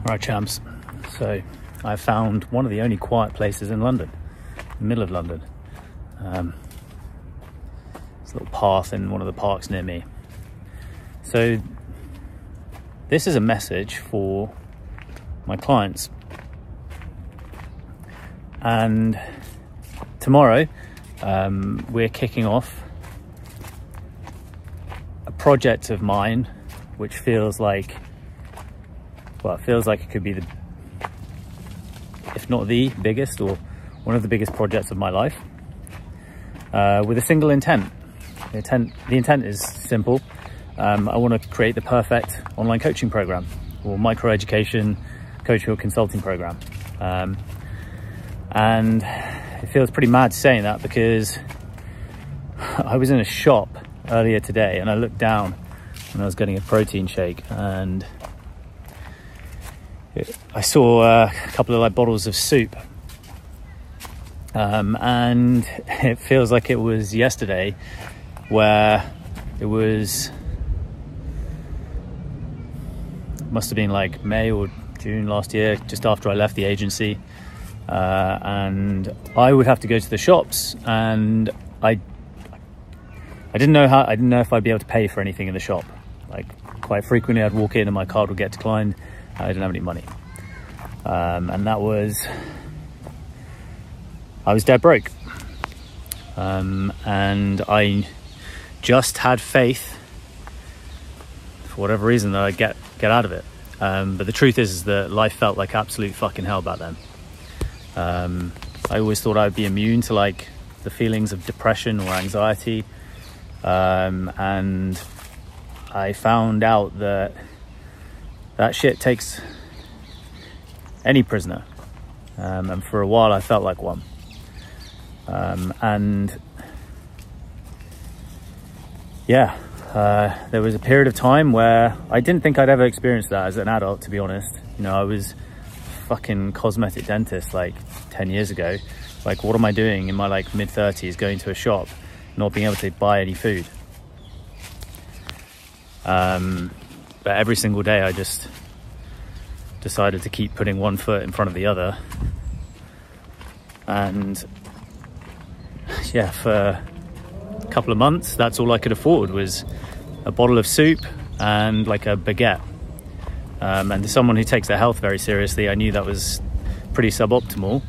Right, champs. So I found one of the only quiet places in London, in the middle of London. This little path in one of the parks near me. So this is a message for my clients. And tomorrow we're kicking off a project of mine which feels like, well, it feels like it could be the, if not the biggest, or one of the biggest projects of my life, with a single intent. The intent is simple. I want to create the perfect online coaching program, or micro education coaching or consulting program. And it feels pretty mad saying that, because I was in a shop earlier today and I looked down and I was getting a protein shake, and I saw a couple of bottles of soup, and it feels like it was yesterday, where it was, must have been like May or June last year, just after I left the agency, and I would have to go to the shops, and I didn't know if I'd be able to pay for anything in the shop. Like, quite frequently I'd walk in and my card would get declined. I didn't have any money, and I was dead broke, and I just had faith, for whatever reason, that I'd get out of it. But the truth is that life felt like absolute fucking hell back then. I always thought I'd be immune to like the feelings of depression or anxiety, and I found out that shit takes any prisoner, and for a while I felt like one, and yeah, there was a period of time where I didn't think I'd ever experience that as an adult, to be honest. You know, I was fucking cosmetic dentist like 10 years ago. Like, what am I doing in my like mid-30s going to a shop, not being able to buy any food? But every single day I just decided to keep putting one foot in front of the other, and yeah, for a couple of months that's all I could afford was a bottle of soup and like a baguette. And as someone who takes their health very seriously, I knew that was pretty suboptimal,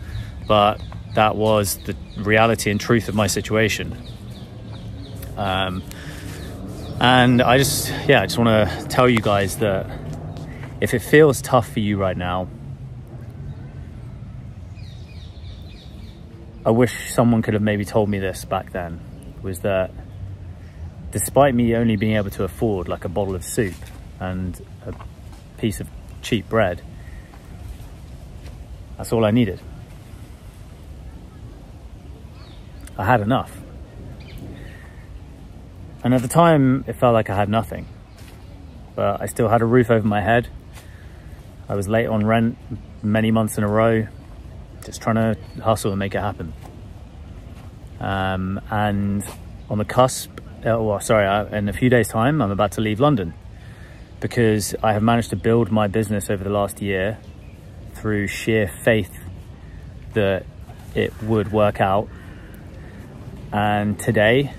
but that was the reality and truth of my situation. And I just want to tell you guys that if it feels tough for you right now, I wish someone could have maybe told me this back then, was that despite me only being able to afford like a bottle of soup and a piece of cheap bread, that's all I needed. I had enough. And at the time it felt like I had nothing, but I still had a roof over my head. I was late on rent many months in a row, just trying to hustle and make it happen. And on the cusp, in a few days time, I'm about to leave London, because I have managed to build my business over the last year through sheer faith that it would work out. And today,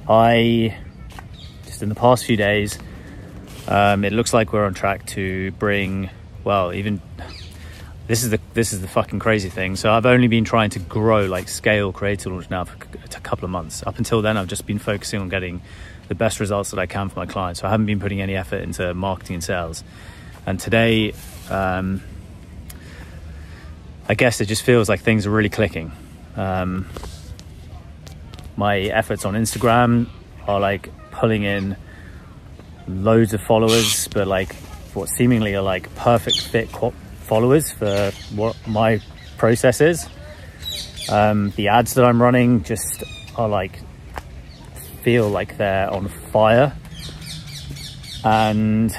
just in the past few days, it looks like we're on track to bring, well, even this is the fucking crazy thing. So I've only been trying to grow, like scale CreatorLaunch now for a couple of months. Up until then, I've just been focusing on getting the best results that I can for my clients. So I haven't been putting any effort into marketing and sales. And today, I guess it just feels like things are really clicking. My efforts on Instagram are like pulling in loads of followers, but like what seemingly are like perfect fit followers for what my process is. The ads that I'm running just are like, feel like they're on fire, and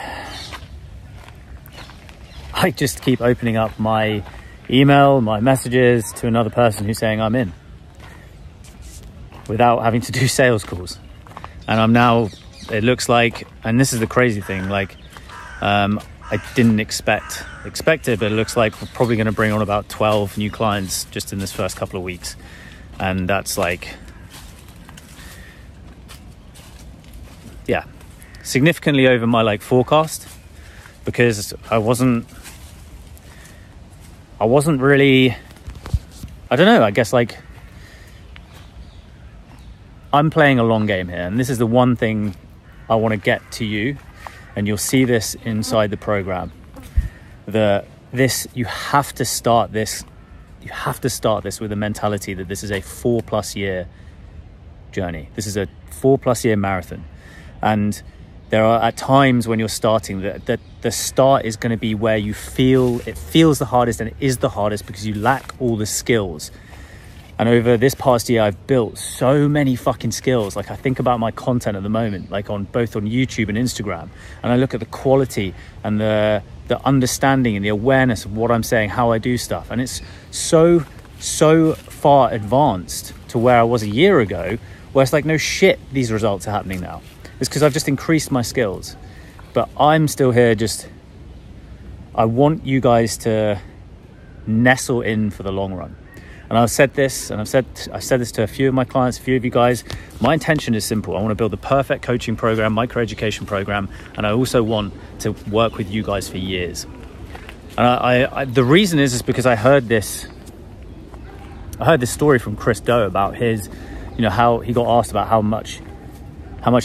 I just keep opening up my email, my messages to another person who's saying I'm in, without having to do sales calls. And I'm now, it looks like, and this is the crazy thing, like I didn't expect it, but it looks like we're probably going to bring on about 12 new clients just in this first couple of weeks. And that's like, yeah, significantly over my like forecast, because I wasn't really, I don't know, I guess like I'm playing a long game here, and this is the one thing I want to get to you, and you'll see this inside the program. You have to start this with a mentality that this is a 4+ year journey. This is a 4+ year marathon. And there are at times when you're starting that the start is going to be where it feels the hardest, and it is the hardest because you lack all the skills. And over this past year, I've built so many fucking skills. Like I think about my content at the moment, like both on YouTube and Instagram, and I look at the quality and the understanding and the awareness of what I'm saying, how I do stuff. And it's so far advanced to where I was a year ago, where it's like, no shit, these results are happening now. It's because I've just increased my skills. But I'm still here I want you guys to nestle in for the long run. And I've said this, and I've said this to a few of my clients, a few of you guys. My intention is simple. I want to build the perfect coaching program, micro education program, and I also want to work with you guys for years. And I the reason is because I heard this story from Chris Do about his, how he got asked about how much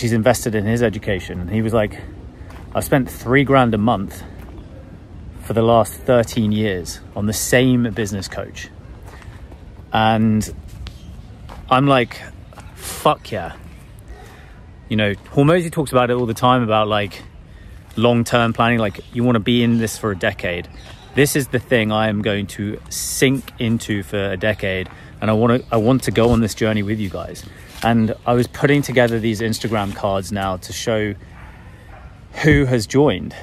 he's invested in his education, and he was like, I spent $3,000 a month for the last 13 years on the same business coach. And I'm like, fuck yeah. Hormozy talks about it all the time, about like long-term planning. Like you want to be in this for a decade. This is the thing I am going to sink into for a decade. And I want to go on this journey with you guys. And I was putting together these Instagram cards now to show who has joined.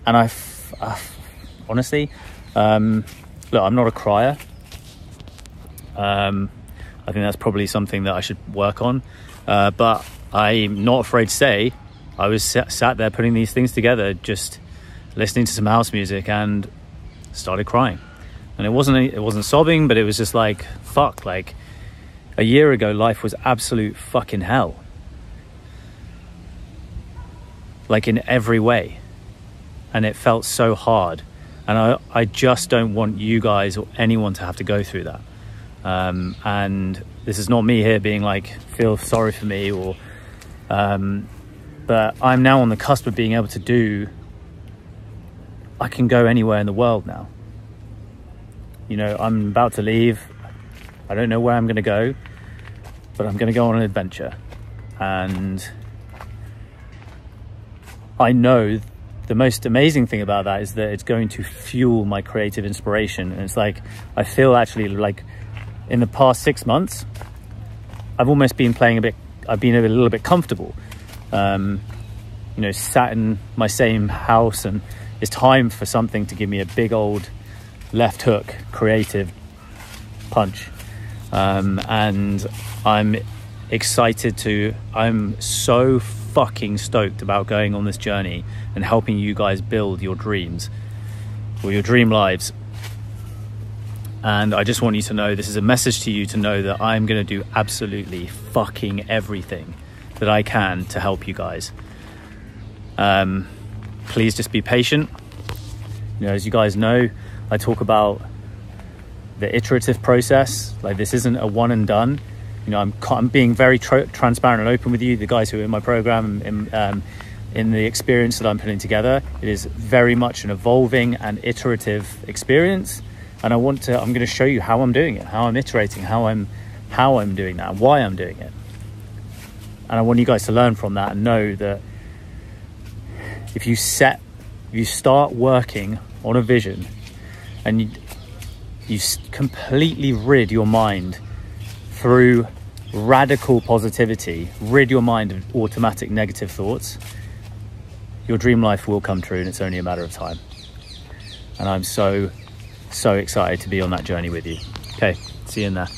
And honestly, look, I'm not a crier. I think that's probably something that I should work on. But I'm not afraid to say I was sat there putting these things together, just listening to some house music, and started crying. And it wasn't sobbing, but it was just like, fuck, like a year ago, life was absolute fucking hell. Like in every way. And it felt so hard. And I just don't want you guys or anyone to have to go through that. And this is not me here being like, feel sorry for me, or but I'm now on the cusp of being able to I can go anywhere in the world now. I'm about to leave. I don't know where I'm going to go, but I'm going to go on an adventure. And I know the most amazing thing about that is that it's going to fuel my creative inspiration. And it's like, I feel actually like in the past 6 months, I've almost been I've been a little bit comfortable, sat in my same house, and it's time for something to give me a big old left hook creative punch. And I'm excited I'm so fucking stoked about going on this journey and helping you guys build your dreams or your dream lives. And I just want you to know, this is a message to you to know that I'm going to do absolutely fucking everything that I can to help you guys. Please just be patient. As you guys know, I talk about the iterative process. Like, this isn't a one and done. I'm being very transparent and open with you, the guys who are in my program, in the experience that I'm putting together. It is very much an evolving and iterative experience. And I'm going to show you how I'm doing it, how I'm iterating, how I'm doing that, and why I'm doing it. And I want you guys to learn from that and know that if you start working on a vision and you completely rid your mind through radical positivity, rid your mind of automatic negative thoughts, your dream life will come true, and it's only a matter of time. And I'm so excited to be on that journey with you. Okay, see you in there.